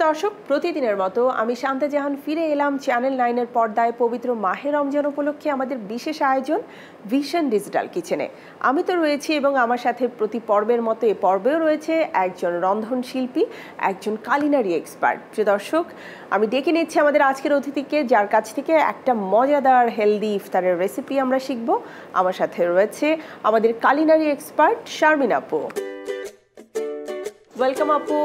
দর্শক, প্রতিদিনের মতো আমি শান্তা জাহান ফিরে এলাম চ্যানেল 9 এর পর্দায় পবিত্র মাহে রমজান উপলক্ষে আমাদের বিশেষ আয়োজন ভিশন ডিজিটাল কিচেনে। আমি তো রয়েছি এবং আমার সাথে প্রতি পর্বের মতো এই পর্বেও রয়েছে একজন রন্ধনশিল্পী, একজন কালিনারি এক্সপার্ট। প্রিয় দর্শক, আমি ডেকে নিচ্ছি আমাদের আজকের অতিথিকে, যার কাছ থেকে একটা মজাদার হেলদি ইফতারের রেসিপি আমরা শিখব। আমার সাথে রয়েছে আমাদের কালিনারি এক্সপার্ট শারমিন আপু। ওয়েলকাম আপু।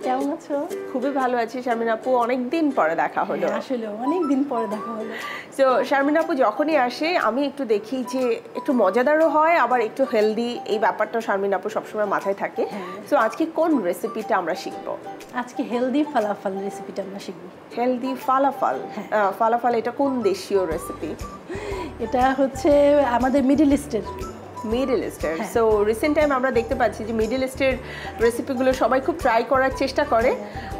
কেমন আছো? খুবই ভালো আছি শারমিন আপু, অনেকদিন পরে দেখা হলো। আসলে অনেকদিন পরে দেখা হলো। তো শারমিন আপু যখনই আসে আমি একটু দেখি যে একটু মজাদারও হয়, আবার একটু হেলদি, এই ব্যাপারটা শারমিন আপু সবসময় মাথায় থাকে। তো আজকে কোন রেসিপিটা আমরা শিখবো? আজকে হেলদি ফালাফল রেসিপিটা আমরা শিখবো। হেলদি ফালাফল? ফালাফল এটা কোন দেশীয় রেসিপি? এটা হচ্ছে আমাদের মিডল ইস্টের। মিডল ইস্টের। সো রিসেন্ট টাইম আমরা দেখতে পাচ্ছি যে মিডল ইস্টের রেসিপিগুলো সবাই খুব ট্রাই করার চেষ্টা করে।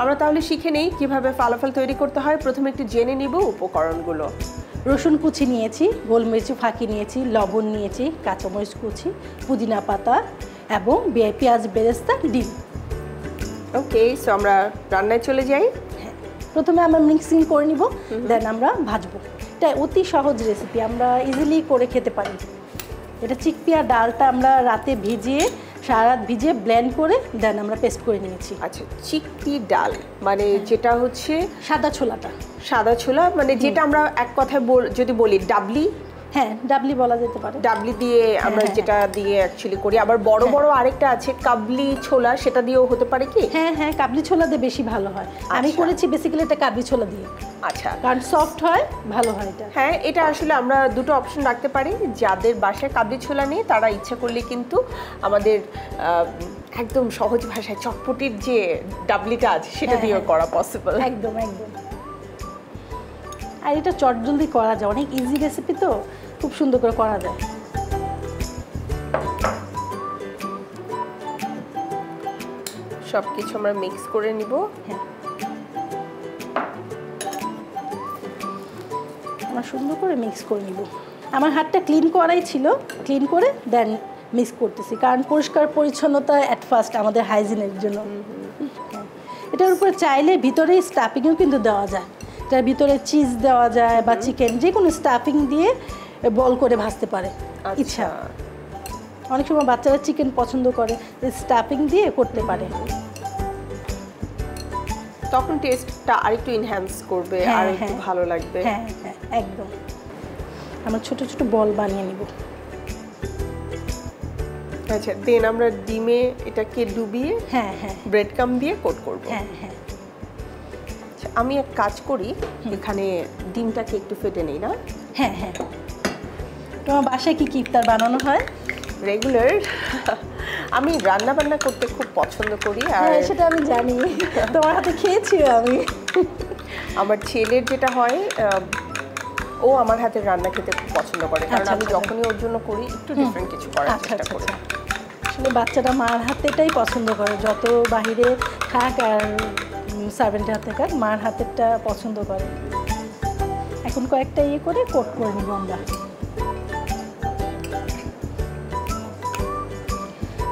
আমরা তাহলে শিখে নেই কিভাবে ফালাফল তৈরি করতে হয়। প্রথমে একটু জেনে নিব উপকরণগুলো। রসুন কুচি নিয়েছি, গোলমরিচ ফাঁকি নিয়েছি, লবণ নিয়েছি, কাঁচামরিচ কুচি, পুদিনা পাতা এবং পেঁয়াজ বেরেস্তা, ডিম। ওকে, সো আমরা রান্নায় চলে যাই। প্রথমে আমরা মিক্সিং করে নিব, দেন আমরা ভাজবো। এটা অতি সহজ রেসিপি, আমরা ইজিলি করে খেতে পারি। এটা চিকপিয়া ডালটা আমরা রাতে ভিজিয়ে সারা রাত ভিজিয়ে ব্লেন্ড করে দেন আমরা পেস্ট করে নিয়েছি। আচ্ছা, চিকপি ডাল মানে যেটা হচ্ছে সাদা ছোলাটা। সাদা ছোলা মানে যেটা আমরা এক কথায় যদি বলি ডাবলি। হ্যাঁ, ডাবলি বলা যেতে পারে। ডাবলি দিয়ে আমরা যেটা দিয়ে অ্যাকচুয়ালি করি। আবার বড় বড় আরেকটা আছে কাবলি ছোলা, সেটা দিয়েও হতে পারে কি? হ্যাঁ হ্যাঁ, কাবলি ছোলা দিয়ে বেশি ভালো হয়। আমি করেছি বেসিক্যালি এটা কাবলি ছোলা দিয়ে। আচ্ছা, কারণ সফট হয়, ভালো হয় এটা। হ্যাঁ, এটা আসলে আমরা দুটো অপশন রাখতে পারি। যাদের বাসায় কাবলি ছোলা নেই তারা ইচ্ছা করলে কিন্তু আমাদের একদম সহজ ভাষায় চটপটির যে ডাবলিটা আছে সেটা দিয়েও করা পসিবল। একদম একদম। আর এটা চটজলদি করা যায়, অনেক ইজি রেসিপি তো, খুব সুন্দর করে করা যায়। সবকিছু আমরা মিক্স করে নিব। হ্যাঁ, আমরা সুন্দর করে মিক্স করে নিব। আমার হাতটা ক্লিন করাই ছিল, ক্লিন করে দেন মিক্স করতেছি, কারণ পরিষ্কার পরিচ্ছন্নতা অ্যাট ফার্স্ট আমাদের হাইজিনের জন্য। এটার উপরে চাইলে ভিতরে স্টাফিংও কিন্তু দেওয়া যায়। এটার ভিতরে চিজ দেওয়া যায় বা চিকেন, যে কোনো স্টাফিং দিয়ে বল করে ভাজতে পারে ইচ্ছা। অনেক সময় বাচ্চারা চিকেন পছন্দ করে, স্টাফিং দিয়ে করতে পারে, তখন টেস্টটা আরেকটু এনহ্যান্স করবে আর একটু ভালো লাগবে। হ্যাঁ হ্যাঁ, একদম। আমরা ছোট ছোট বল বানিয়ে নিব। আচ্ছা, দেন আমরা ডিমে এটাকে ডুবিয়ে ব্রেড কাম দিয়ে কোট করব। হ্যাঁ হ্যাঁ। আমি এক কাজ করি, এখানে ডিমটাকে একটু ফেটে নেই না? হ্যাঁ হ্যাঁ। তোমার বাসায় কি কি ইফতার বানানো হয়? রেগুলার আমি রান্না বান্না করতে খুব পছন্দ করি। আর সেটা আমি জানি, তোমার হাতে খেয়েছি আমি। আমার ছেলের যেটা হয়, ও আমার হাতের রান্না খেতে খুব পছন্দ করে, কারণ আমি যখনই ওর জন্য করি একটু ডিফারেন্ট কিছু করার চেষ্টা করি। আসলে বাচ্চাটা মার হাতেটাই পছন্দ করে, যত বাহিরে থাক আর সার্ভেন্টের হাতে থাক, মার হাতেরটা পছন্দ করে। এখন কয়েকটা ইয়ে করে কোট করে নিব আমরা।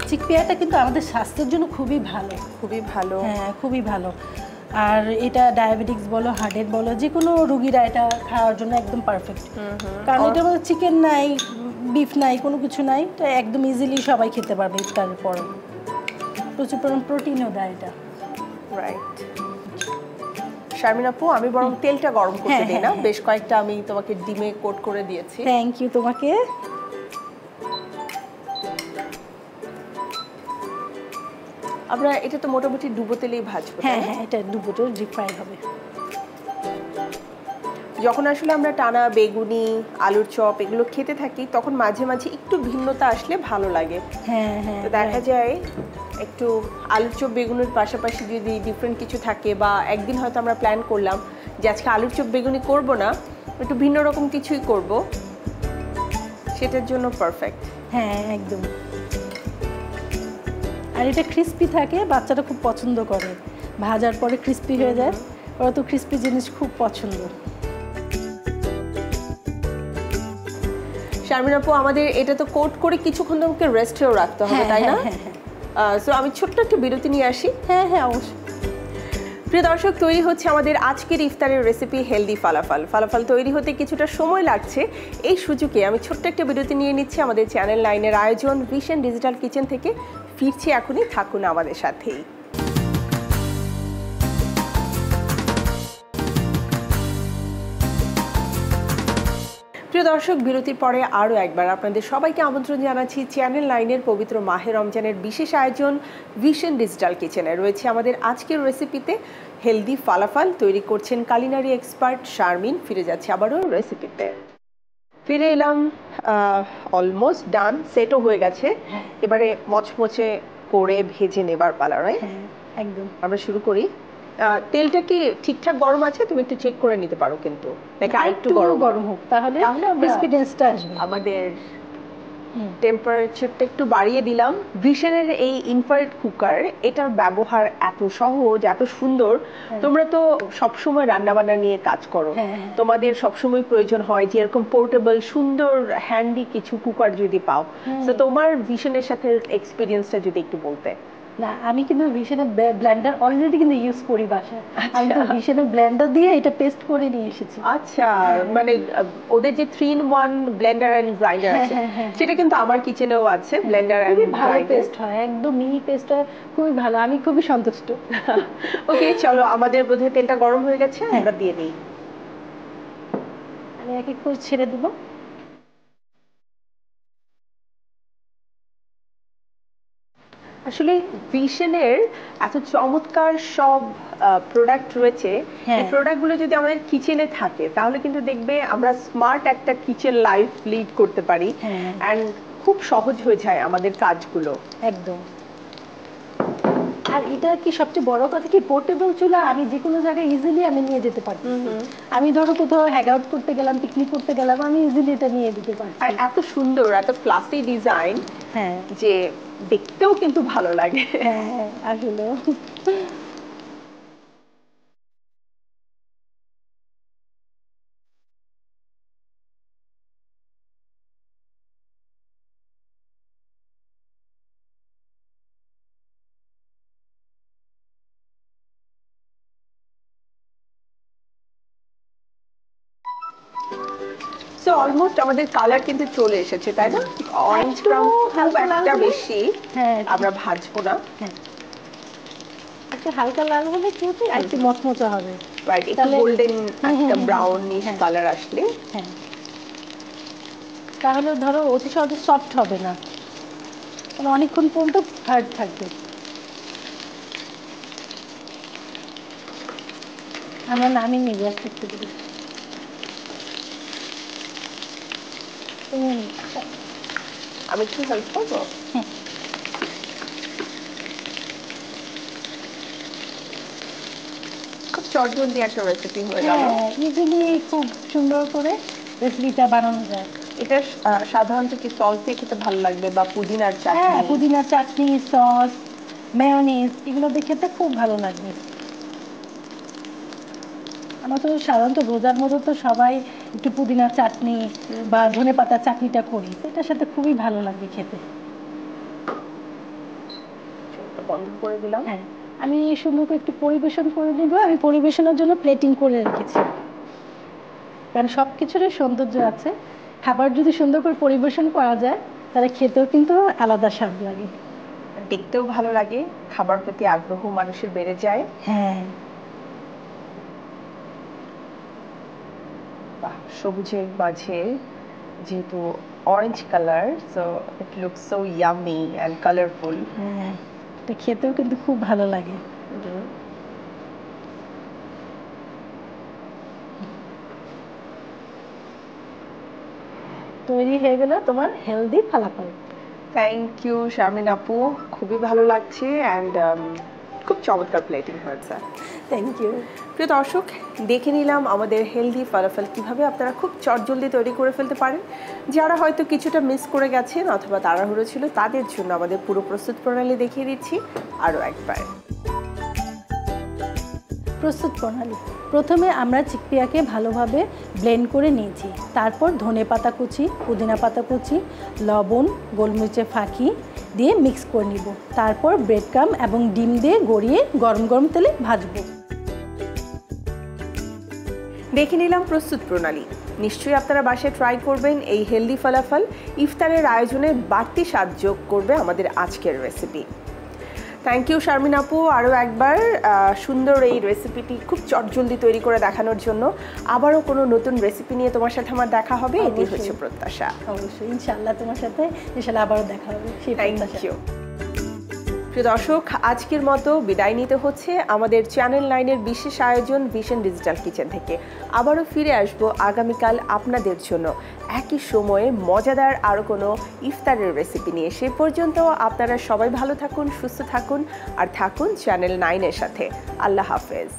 চিকপিয়াটা কিন্তু আমাদের স্বাস্থ্যের জন্য খুবই ভালো। খুবই ভালো? হ্যাঁ, খুবই ভালো। আর এটা ডায়াবেটিক্স বলো, হার্টের বলো, যে কোনো রোগীরা এটা খাওয়ার জন্য একদম পারফেক্ট। কারণ এটার মধ্যে চিকেন নাই, বিফ নাই, কোনো কিছু নাই, এটা একদম ইজিলি সবাই খেতে পারবে ইফতারের পর। প্রচুর পরিমাণ প্রোটিনও দেয় এটা। রাইট। শারমিন আপু, আমি বরং তেলটা গরম করতে দিই না? বেশ কয়েকটা আমি তোমাকে ডিমে কোট করে দিয়েছি। থ্যাংক ইউ তোমাকে। আমরা এটা তো মোটামুটি ডুবো তেলেই ভাজবো। হ্যাঁ হ্যাঁ, এটা ডুবোতে ডিপ ফ্রাই হবে। যখন আসলে আমরা টানা বেগুনি, আলুর চপ এগুলো খেতে থাকি, তখন মাঝে মাঝে একটু ভিন্নতা আসলে ভালো লাগে। হ্যাঁ হ্যাঁ, তো দেখা যায় একটু আলুর চপ বেগুনির পাশাপাশি যদি ডিফারেন্ট কিছু থাকে, বা একদিন হয়তো আমরা প্ল্যান করলাম যে আজকে আলুর চপ বেগুনি করব না, একটু ভিন্ন রকম কিছুই করব, সেটার জন্য পারফেক্ট। হ্যাঁ একদম। আর এটা ক্রিস্পি থাকে, বাচ্চারা খুব পছন্দ করে, ভাজার পরে ক্রিস্পি হয়ে যায়, ওরা তো ক্রিস্পি জিনিস খুব পছন্দ। শারমিন আপু, আমাদের এটা তো কোট করে কিছুক্ষণ তোমাকে রেস্টেও রাখতে হবে, তাই না? সো আমি ছোট্ট একটা বিরতি নিয়ে আসি। হ্যাঁ হ্যাঁ, অবশ্যই। প্রিয় দর্শক, তৈরি হচ্ছে আমাদের আজকের ইফতারের রেসিপি হেলদি ফালাফল। ফালাফল তৈরি হতে কিছুটা সময় লাগছে, এই সুযোগে আমি ছোট্ট একটা বিরতি নিয়ে নিচ্ছি আমাদের চ্যানেল 9-এর আয়োজন ভিশন ডিজিটাল কিচেন থেকে। ফিরছি এখনই, থাকুন আমাদের সাথেই। প্রিয় দর্শক, বিরতির পরে আরও একবার আপনাদের সবাইকে আমন্ত্রণ জানাচ্ছি চ্যানেল 9-এর পবিত্র মাহে রমজানের বিশেষ আয়োজন ভিশন ডিজিটাল কিচেনে। রয়েছে আমাদের আজকের রেসিপিতে হেলদি ফালাফল। তৈরি করছেন কালিনারি এক্সপার্ট শারমিন। ফিরে যাচ্ছে আবারও রেসিপিতে। ফিরে এলাম, অলমোস্ট ডান, সেটও হয়ে গেছে। এবারে মচমচে করে ভেজে নেবার পালা, রাইট? একদম। আমরা শুরু করি। তেলটা কি ঠিকঠাক গরম আছে? তুমি একটু চেক করে নিতে পারো কিন্তু, নাকি আরেকটু গরম হোক, তাহলে ক্রিসপিনেসটা আসবে। আমাদের টেম্পারেচারটা একটু বাড়িয়ে দিলাম। ভিশনের এই ইনফ্রারেড কুকার, এটার ব্যবহার এত সহজ, এত সুন্দর। তোমরা তো সবসময় রান্না বান্না নিয়ে কাজ করো, তোমাদের সবসময় প্রয়োজন হয় যে এরকম পোর্টেবল সুন্দর হ্যান্ডি কিছু কুকার যদি পাও। তো তোমার ভিশনের সাথে এক্সপিরিয়েন্সটা যদি একটু বলতে। না, আমি কিন্তু ভিশনের ব্লেন্ডার অলরেডি কিন্তু ইউজ করি বাসায়। আমি তো ভিশনের ব্লেন্ডার দিয়ে এটা পেস্ট করে নিয়ে এসেছি। আচ্ছা, মানে ওদের যে 3-in-1 ব্লেন্ডার এন্ড গ্রাইন্ডার আছে, সেটা কিন্তু আমার কিচেনেও আছে। ব্লেন্ডার এন্ড ভালো পেস্ট হয়, একদম মিহি পেস্ট হয়, খুবই ভালো। আমি খুবই সন্তুষ্ট। ওকে, চলো, আমাদের বোধহয় তেলটা গরম হয়ে গেছে, আমরা দিয়ে দিই। আমি এক এক করে ছেড়ে দেব। আসলে ভিশনের এত চমৎকার সব প্রোডাক্ট রয়েছে, এই প্রোডাক্টগুলো যদি আমাদের কিচেনে থাকে তাহলে কিন্তু দেখবে আমরা স্মার্ট একটা কিচেন লাইফ লিড করতে পারি, এন্ড খুব সহজ হয়ে যায় আমাদের কাজগুলো। একদম। আর এটা কি সবচেয়ে বড় কথা কি, পোর্টেবল চুলা, আমি যে কোনো জায়গায় ইজিলি আমি নিয়ে যেতে পারি। আমি ধরো কোথাও হ্যাং আউট করতে গেলাম, পিকনিক করতে গেলাম, আমি ইজিলি এটা নিয়ে যেতে পারি। আর এত সুন্দর, এত ক্লাসি ডিজাইন, যে দেখতেও কিন্তু ভালো লাগে। হ্যাঁ, আসলে সো অলমোস্ট আমাদের কালার কিন্তু চলে এসেছে, তাই না? অরেঞ্জ ব্রাউন হালকা বেশি আমরা ভাজবো না, একটু হালকা লাল হলে কি হবে, একটু মচমচা হবে। রাইট, একটু গোল্ডেন একটা ব্রাউনিশ কালার আসলে, তাহলে ধরো অতি সহজে সফট হবে না, মানে অনেকক্ষণ পর্যন্ত হার্ড থাকবে। আমরা নামিয়ে নিব একটু একটু করে। আমি একটু হেল্প করবো? খুব চটজলদি একটা রেসিপি হয়ে গেল। ইজিলি খুব সুন্দর করে রেসিপিটা বানানো যায়। এটা সাধারণত কি সস দিয়ে খেতে ভালো লাগবে, বা পুদিনার চাটনি? হ্যাঁ, পুদিনার চাটনি, সস, মেয়োনিজ, এগুলো দিয়ে খেতে খুব ভালো লাগবে। আমরা তো সাধারণত রোজার মধ্যে তো সবাই একটু পুদিনার চাটনি বা ধনেপাতার চাটনিটা করি, এটার সাথে খুবই ভালো লাগবে খেতে। বন্ধ করে দিলাম। হ্যাঁ, আমি সুন্দর করে একটু পরিবেশন করে দিব। আমি পরিবেশনের জন্য প্লেটিং করে রেখেছি, কারণ সব কিছুরই সৌন্দর্য আছে। খাবার যদি সুন্দর করে পরিবেশন করা যায় তাহলে খেতেও কিন্তু আলাদা স্বাদ লাগে, দেখতেও ভালো লাগে, খাবার প্রতি আগ্রহ মানুষের বেড়ে যায়। হ্যাঁ, সবুজের মাঝে যেহেতু orange colour, so it looks so yummy and colourful. হ্যাঁ, এটা খেতেও কিন্তু খুব ভালো লাগে। তৈরি হয়ে গেল তোমার healthy falafel. Thank you Sharmin আপু, খুবই ভালো লাগছে, এন্ড খুব চমৎকার প্লেটিং হয়েছে। Thank you. প্রিয় দর্শক, দেখে নিলাম আমাদের হেলদি ফালাফল কিভাবে আপনারা খুব চটজলদি তৈরি করে ফেলতে পারেন। যারা হয়তো কিছুটা মিস করে গেছেন অথবা তাড়াহুড়ো ছিল, তাদের জন্য আমাদের পুরো প্রস্তুত প্রণালী দেখিয়ে দিচ্ছি আরও একবার। প্রস্তুত প্রণালী: প্রথমে আমরা চিকপিয়াকে ভালোভাবে ব্লেন্ড করে নিয়েছি, তারপর ধনেপাতা কুচি, পুদিনা পাতা কুচি, লবণ, গোলমরিচের ফাঁকি দিয়ে মিক্স করে নিব, তারপর ব্রেড ক্রাম্ব এবং ডিম দিয়ে গড়িয়ে গরম গরম তেলে ভাজবো। দেখে নিলাম প্রস্তুত প্রণালী। নিশ্চয়ই আপনারা বাসায় ট্রাই করবেন এই হেলদি ফলাফল। ইফতারের আয়োজনে বাড়তি স্বাদ যোগ করবে আমাদের আজকের রেসিপি। থ্যাংক ইউ শারমিন আপু, আরও একবার সুন্দর এই রেসিপিটি খুব চটজলদি তৈরি করে দেখানোর জন্য। আবারও কোনো নতুন রেসিপি নিয়ে তোমার সাথে আমার দেখা হবে, এটি হচ্ছে প্রত্যাশা। অবশ্যই, ইনশাআল্লাহ তোমার সাথে ইনশাআল্লাহ আবারও দেখা হবে। Thank you. প্রিয় দর্শক, আজকের মতো বিদায় নিতে হচ্ছে আমাদের চ্যানেল 9-এর বিশেষ আয়োজন ভিশন ডিজিটাল কিচেন থেকে। আবারও ফিরে আসবো আগামীকাল আপনাদের জন্য একই সময়ে মজাদার আরও কোনো ইফতারের রেসিপি নিয়ে। সে পর্যন্ত আপনারা সবাই ভালো থাকুন, সুস্থ থাকুন আর থাকুন চ্যানেল 9-এর সাথে। আল্লাহ হাফেজ।